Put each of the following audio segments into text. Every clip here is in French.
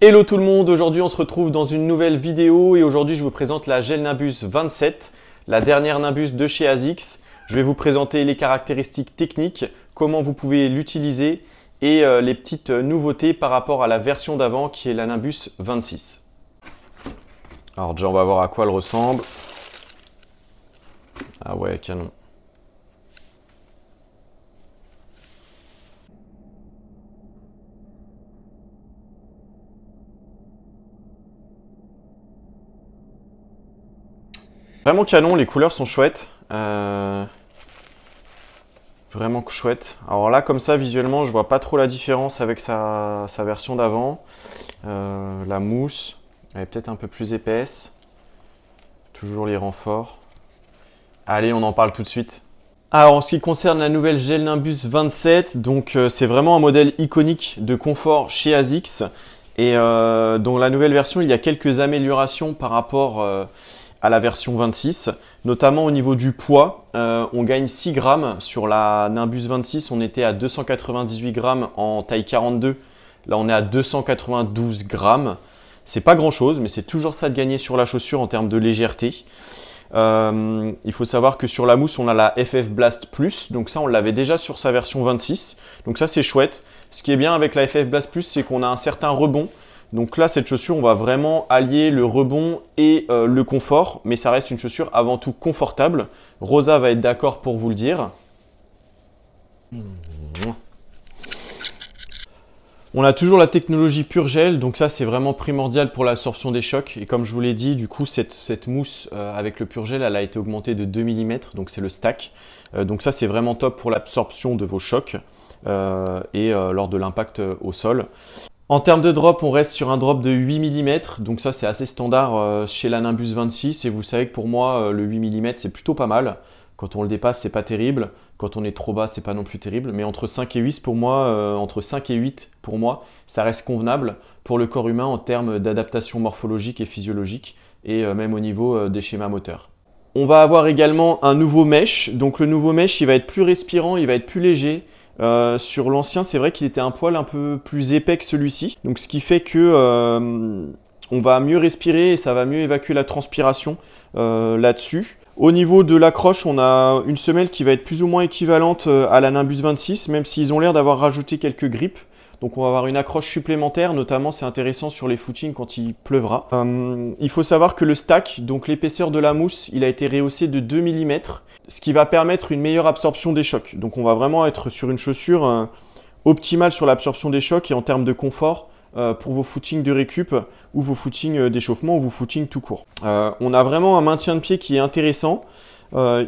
Hello tout le monde, aujourd'hui on se retrouve dans une nouvelle vidéo et aujourd'hui je vous présente la Gel Nimbus 27, la dernière Nimbus de chez ASICS. Je vais vous présenter les caractéristiques techniques, comment vous pouvez l'utiliser et les petites nouveautés par rapport à la version d'avant qui est la Nimbus 26. Alors déjà on va voir à quoi elle ressemble. Ah ouais, canon. Vraiment canon, les couleurs sont chouettes. Vraiment chouette. Alors là, comme ça, visuellement, je vois pas trop la différence avec sa version d'avant. La mousse, elle est peut-être un peu plus épaisse. Toujours les renforts. Allez, on en parle tout de suite. Alors, en ce qui concerne la nouvelle Gel Nimbus 27, donc c'est vraiment un modèle iconique de confort chez ASICS. Et dans la nouvelle version, il y a quelques améliorations par rapport à la version 26, notamment au niveau du poids. On gagne 6 grammes sur la Nimbus 26, on était à 298 grammes en taille 42, là on est à 292 grammes. C'est pas grand chose, mais c'est toujours ça de gagner sur la chaussure en termes de légèreté. Il faut savoir que sur la mousse, on a la FF Blast Plus, donc ça on l'avait déjà sur sa version 26, donc ça c'est chouette. Ce qui est bien avec la FF Blast Plus, c'est qu'on a un certain rebond. Donc là, cette chaussure, on va vraiment allier le rebond et le confort, mais ça reste une chaussure avant tout confortable. Rosa va être d'accord pour vous le dire. On a toujours la technologie Pure Gel, donc ça c'est vraiment primordial pour l'absorption des chocs. Et comme je vous l'ai dit, du coup cette mousse avec le Pure Gel, elle a été augmentée de 2 mm, donc c'est le stack. Donc ça c'est vraiment top pour l'absorption de vos chocs et lors de l'impact au sol. En termes de drop, on reste sur un drop de 8 mm, donc ça c'est assez standard chez la Nimbus 26 et vous savez que pour moi le 8 mm c'est plutôt pas mal. Quand on le dépasse c'est pas terrible, quand on est trop bas c'est pas non plus terrible, mais entre 5 et 8 pour moi, entre 5 et 8 pour moi, ça reste convenable pour le corps humain en termes d'adaptation morphologique et physiologique et même au niveau des schémas moteurs. On va avoir également un nouveau mesh, donc le nouveau mesh il va être plus respirant, il va être plus léger. Sur l'ancien, c'est vrai qu'il était un poil un peu plus épais que celui-ci. Donc ce qui fait que on va mieux respirer et ça va mieux évacuer la transpiration là-dessus. Au niveau de l'accroche, on a une semelle qui va être plus ou moins équivalente à la Nimbus 26, même s'ils ont l'air d'avoir rajouté quelques grippes. Donc on va avoir une accroche supplémentaire, notamment c'est intéressant sur les footings quand il pleuvra. Il faut savoir que le stack, donc l'épaisseur de la mousse, il a été rehaussé de 2 mm, ce qui va permettre une meilleure absorption des chocs. Donc on va vraiment être sur une chaussure optimale sur l'absorption des chocs et en termes de confort pour vos footings de récup ou vos footings d'échauffement ou vos footings tout court. On a vraiment un maintien de pied qui est intéressant.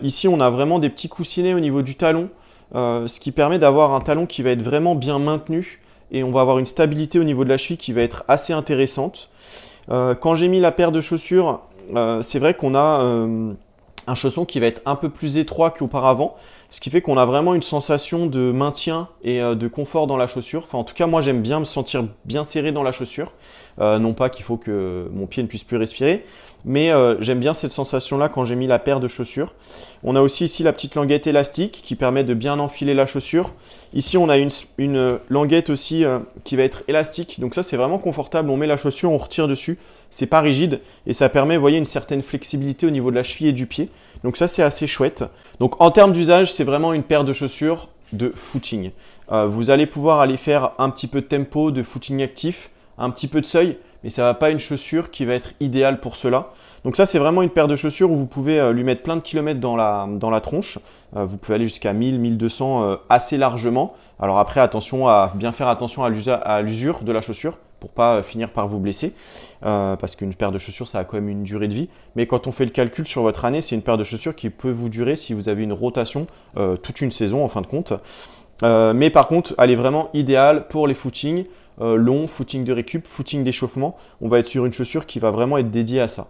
Ici on a vraiment des petits coussinets au niveau du talon, ce qui permet d'avoir un talon qui va être vraiment bien maintenu. Et on va avoir une stabilité au niveau de la cheville qui va être assez intéressante. Quand j'ai mis la paire de chaussures, c'est vrai qu'on a un chausson qui va être un peu plus étroit qu'auparavant, ce qui fait qu'on a vraiment une sensation de maintien et de confort dans la chaussure. Enfin, en tout cas, moi, j'aime bien me sentir bien serré dans la chaussure. Non pas qu'il faut que mon pied ne puisse plus respirer, mais j'aime bien cette sensation-là quand j'ai mis la paire de chaussures. On a aussi ici la petite languette élastique qui permet de bien enfiler la chaussure. Ici, on a une languette aussi qui va être élastique. Donc ça, c'est vraiment confortable. On met la chaussure, on retire dessus. C'est pas rigide et ça permet, vous voyez, une certaine flexibilité au niveau de la cheville et du pied. Donc ça, c'est assez chouette. Donc en termes d'usage, c'est vraiment une paire de chaussures de footing. Vous allez pouvoir aller faire un petit peu de tempo, de footing actif, un petit peu de seuil, mais ça ne va pas une chaussure qui va être idéale pour cela. Donc ça, c'est vraiment une paire de chaussures où vous pouvez lui mettre plein de kilomètres dans la tronche. Vous pouvez aller jusqu'à 1000, 1200 assez largement. Alors après, attention à bien faire attention à l'usure de la chaussure pour pas finir par vous blesser. Parce qu'une paire de chaussures, ça a quand même une durée de vie. Mais quand on fait le calcul sur votre année, c'est une paire de chaussures qui peut vous durer si vous avez une rotation toute une saison en fin de compte. Mais par contre, elle est vraiment idéale pour les footings longs, footing de récup, footing d'échauffement. On va être sur une chaussure qui va vraiment être dédiée à ça.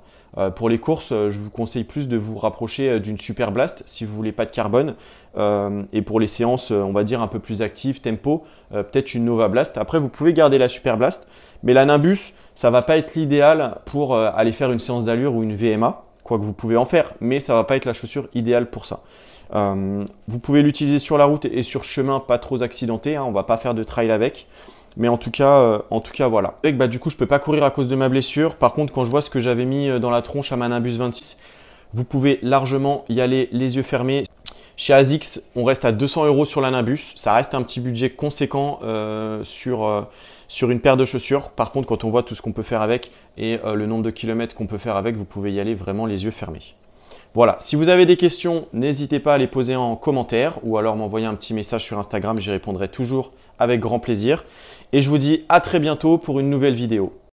Pour les courses, je vous conseille plus de vous rapprocher d'une Super Blast si vous voulez pas de carbone. Et pour les séances, on va dire un peu plus actives, tempo, peut-être une Nova Blast. Après, vous pouvez garder la Super Blast, mais la Nimbus, ça va pas être l'idéal pour aller faire une séance d'allure ou une VMA, quoique vous pouvez en faire, mais ça va pas être la chaussure idéale pour ça. Vous pouvez l'utiliser sur la route et sur chemin pas trop accidenté, hein, on va pas faire de trail avec. Mais en tout cas, voilà. Et bah, du coup, je peux pas courir à cause de ma blessure. Par contre, quand je vois ce que j'avais mis dans la tronche à ma Nimbus 26, vous pouvez largement y aller les yeux fermés. Chez ASICS, on reste à 200 € sur la Nimbus. Ça reste un petit budget conséquent sur une paire de chaussures. Par contre, quand on voit tout ce qu'on peut faire avec et le nombre de kilomètres qu'on peut faire avec, vous pouvez y aller vraiment les yeux fermés. Voilà, si vous avez des questions, n'hésitez pas à les poser en commentaire ou alors m'envoyer un petit message sur Instagram, j'y répondrai toujours avec grand plaisir. Et je vous dis à très bientôt pour une nouvelle vidéo.